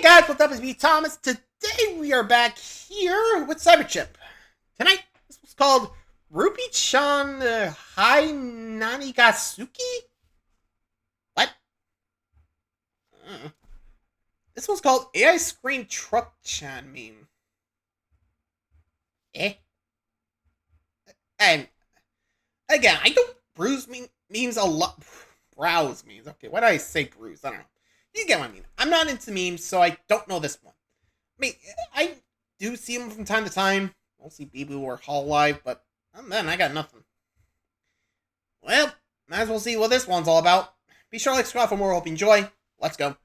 Guys, what's up? It's me, Thomas. Today we are back here with Cyberchip. Tonight, this was called Rupee-chan HAII NANI GA SUKI? What? This one's called AiScReam Truck Chan Meme. And again, I don't memes a lot. Browse memes. Okay, why did I say bruise? I don't know. You get what I mean. I'm not into memes, so I don't know this one. I mean, I do see them from time to time. Mostly Bee-Boo or HAII, but then I got nothing. Well, might as well see what this one's all about. Be sure to like, subscribe for more. Hope you enjoy. Let's go.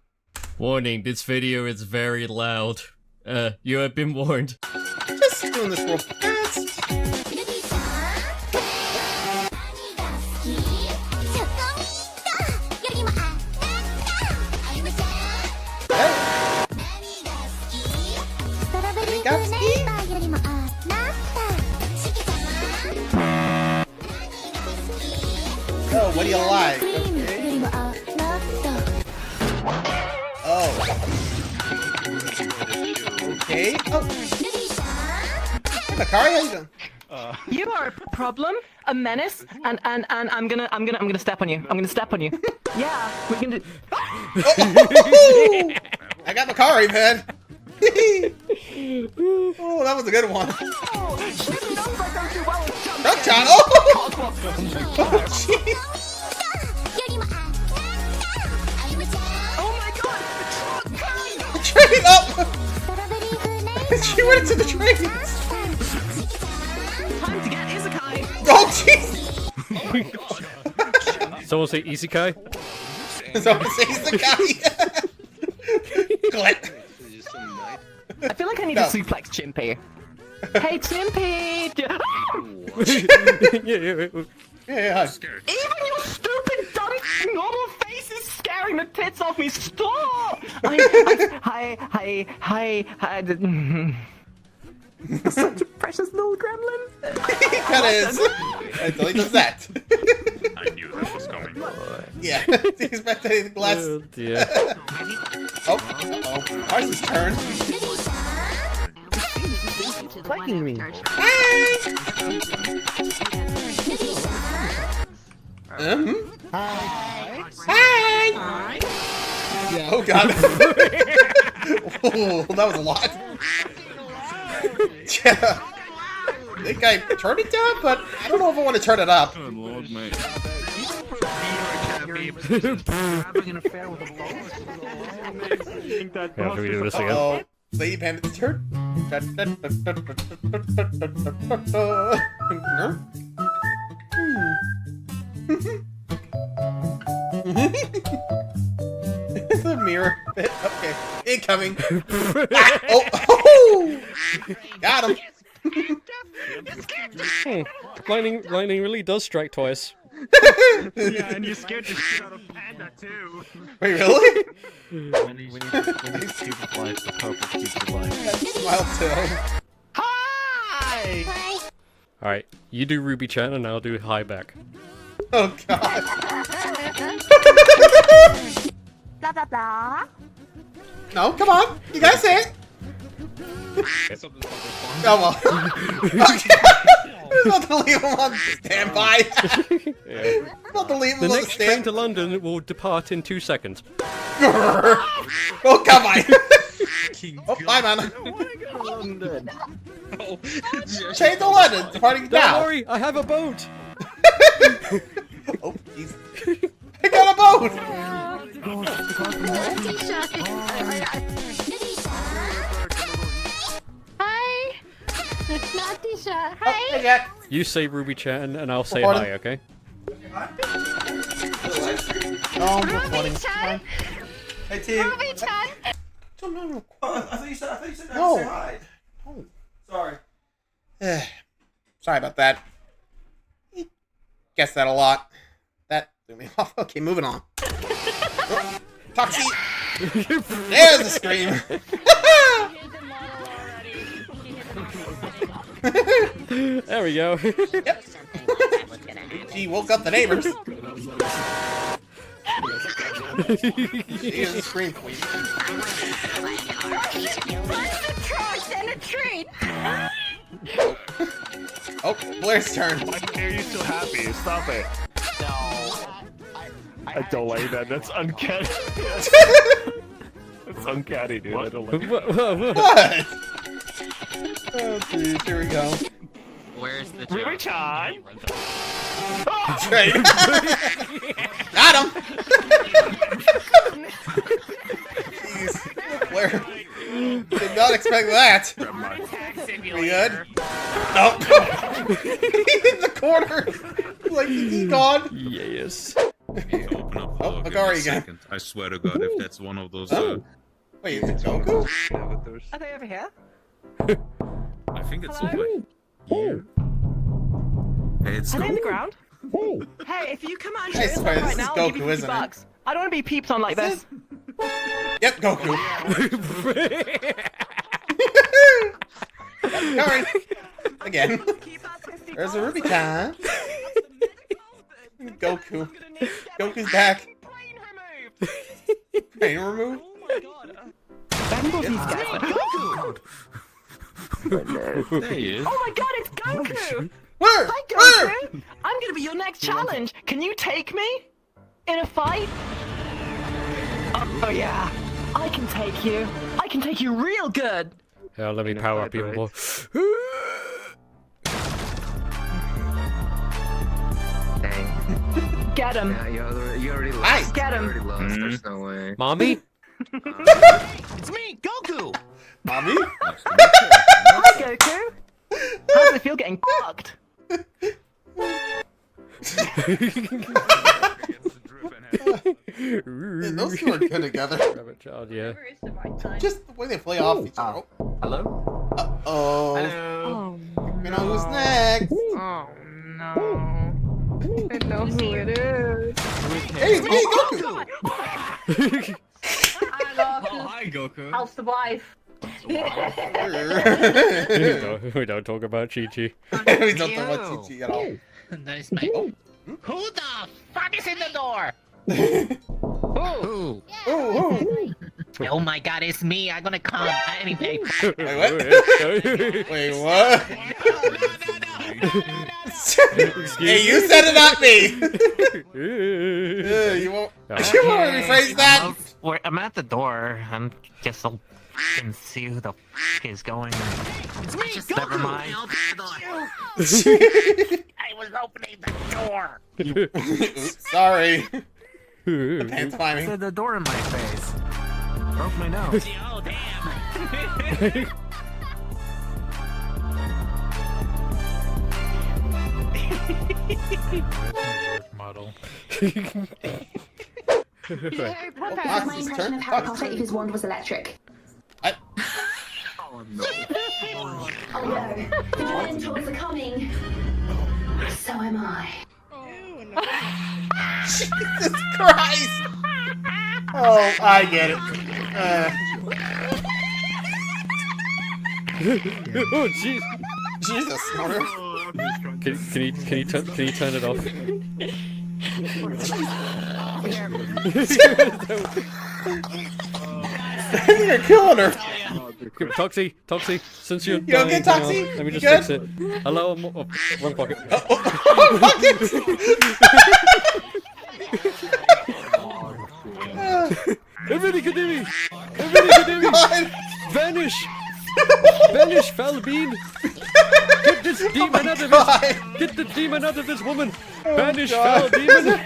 Warning, this video is very loud. You have been warned. Just doing this real fast. Oh, what do you like? Okay. Okay. Oh. Hey, Makari, how you doing? You are a problem, a menace, and I'm gonna step on you. I'm gonna step on you. Yeah, we're gonna do. I got Makari, man. Oh, that was a good one. Truck Chan! Oh! Oh, jeez! Oh my god! The train up! She went into the train! Time to get Isekai! Oh, jeez! Someone say Isekai? Someone say Isekai! Glenn! I feel like I need to suplex Chimpy. Hey, Chimpy! Yeah. Even your stupid, dumb, normal face is scaring the tits off me. Stop! Hi. Such a precious little gremlin. He kinda is. Until he does that. I knew this was coming. Yeah. He's back to the glass. Oh dear. Oh. Parsons' turn. Liking me. Hi! Hi! Yeah, oh god. Oh, that was a lot. Yeah. I think I turned it down, but I don't know if I want to turn it up. Good lord, mate. Yeah, should we do this again? Uh-oh. Lady Bandit's turn. The mirror bit. Okay. Incoming. Ah, oh! Got him. Lightning really does strike twice. Yeah, and you scared the shit out of Panda too. Wait, really? When you keep life, the poker keeps alive. Smile too. Hi! Alright, you do Ruby-chan and I'll do HAII back. Oh god. Blah blah blah. No, come on. You gotta say it. Oh well. I'm about to leave him on standby. Yeah. I'm about to leave him The on next train stand. to London will depart in 2 seconds. Oh, come on. Oh, bye, man. Train to London. Departing Don't now. worry, I have a boat! Oh, jeez. I got a boat. Hi. Not Tisha. Oh, hey, Jack. You say Ruby-chan and I'll say Recording. HAII, okay? Oh, I'm recording. Ruby-chan. Hey, team. Ruby-chan. I I thought you said No. say hi. Oh. Sorry. Sorry about that. Guess that a lot. That threw me off. Okay, moving on. Oh, Toxie. There's the scream. There we go. Yep. She woke up the neighbors. She is a scream queen. Trucks and a treat. Oh, Blair's turn. Why are you so happy? Stop it. I don't like that. That's uncanny. That's uncanny, dude. I don't like it. What? What? Oh, geez, here we go. Where's the River-chan? Right. Got him! Jeez. Blair. Did not expect that. We good? Nope. He hit the corner. Like, is he gone? Yes. Open up Oh, Magari again. I swear to God, if that's one of those. Wait, is it Goku? Are they over here? I think it's over here. Hey, it's Are they on the Goku. ground? Hey, if you come out I here swear, this right is now, I'll give you Goku, 50 isn't it? bucks. I don't want to be peeped on like this. Yep, Goku. Alright. Again. There's a Ruby-chan. Goku. Goku's back. Brain removed? There he is. Oh my god, it's Goku! Where? Hi, Where? Goku! I'm gonna be your next challenge. Can you take me? In a fight? Oh yeah. I can take you. I can take you real good. Yeah, let me power up even more. Get him. Yeah, you already lost. Nice. Get him. You already lost. There's no way. Mommy? It's me, Goku! Mommy? Hi, Goku! How does it feel getting fucked? Yeah, those two are good together. Rabbit child, yeah. Just the way they play off each other. Hello? Uh-oh. Hello? You know who's next? Oh no. I know who it is. Hey, it's me, Goku! Hi, Goku. I'll survive. We don't talk about Chi-Chi. We don't talk about Chi-Chi at all. Nice, mate. Who the fuck is in the door? Who? Ooh. Oh my god, it's me. I'm gonna come. Anyway. Wait, what? Wait, what? Hey, you said it, not me! You won't... You want to rephrase that? I'm at the door. I'm just so fucking see who the fuck is going. Just never mind. I was opening the door. Oops, sorry. Pants climbing. The door in my face. Broke my nose. Oh damn. Model. Harry Potter. Fox's My impression turn. of Harry Fox. Potter if his wand was electric. I... Oh no. Oh no. The Dementors are coming. So am I. Jesus Christ! Oh, I get it. Oh, jeez. Jesus, Snorter. Can you turn it off? You're killing her. Toxie, since you're You okay, dying, Toxie? let me You just good? fix it. Allow him. Oh, wrong pocket. Everybody, vanish! Vanish, foul bean! Get this demon out of this! Get the demon out of this woman! Vanish, foul demon!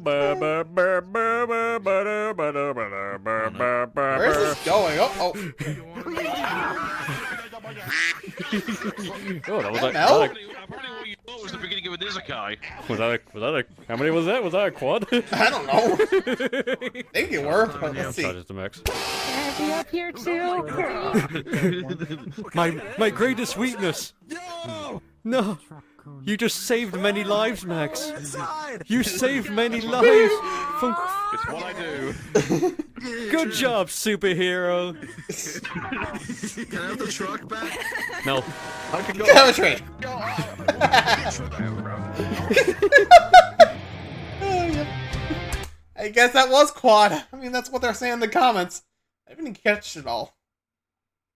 Where is this going? Oh. Oh, that was Mel? Was the beginning of an Izakai. Was that a, how many was that? Was that a quad? I don't know. I think you were, but let's see. Charges the max. Can I be up here too? My greatest weakness. No. You just saved many lives, Max. You saved many lives from... It's what I do. Good job, superhero. Can I have the truck back? No. I can go. Have a trade. Oh, yeah. I guess that was quad. I mean, that's what they're saying in the comments. I didn't catch it all.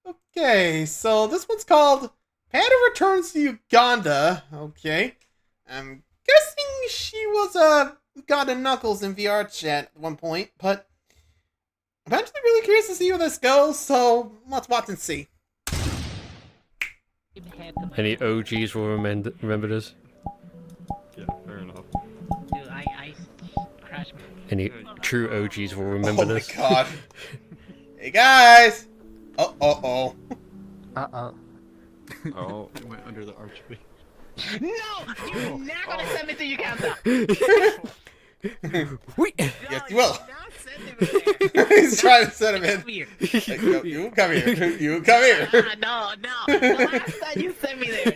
Okay, so this one's called Panda Returns to Uganda. Okay. I'm guessing she was Uganda Knuckles in VR chat at one point, but I'm actually really curious to see where this goes, so let's watch and see. Any OGs will remember this? Yeah, fair enough. Dude, I crashed. Any true OGs will remember Oh my this? god. Hey guys! Oh. Oh, it went under the archway. No! You're not gonna send me to Uganda! Yes, you will. He's trying to send him in. Hey, you come here. You come here. No. The last time you sent me there.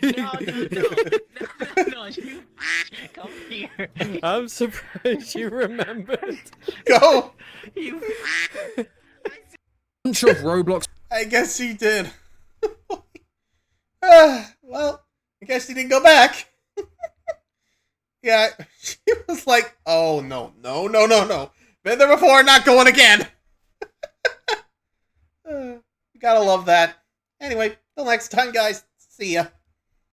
No. You come here. I'm surprised you remembered. Go. You. Bunch of Roblox. I guess she did. Well, I guess she didn't go back. Yeah, she was like, oh, no. Been there before, not going again. You gotta love that. Anyway, till next time, guys. See ya.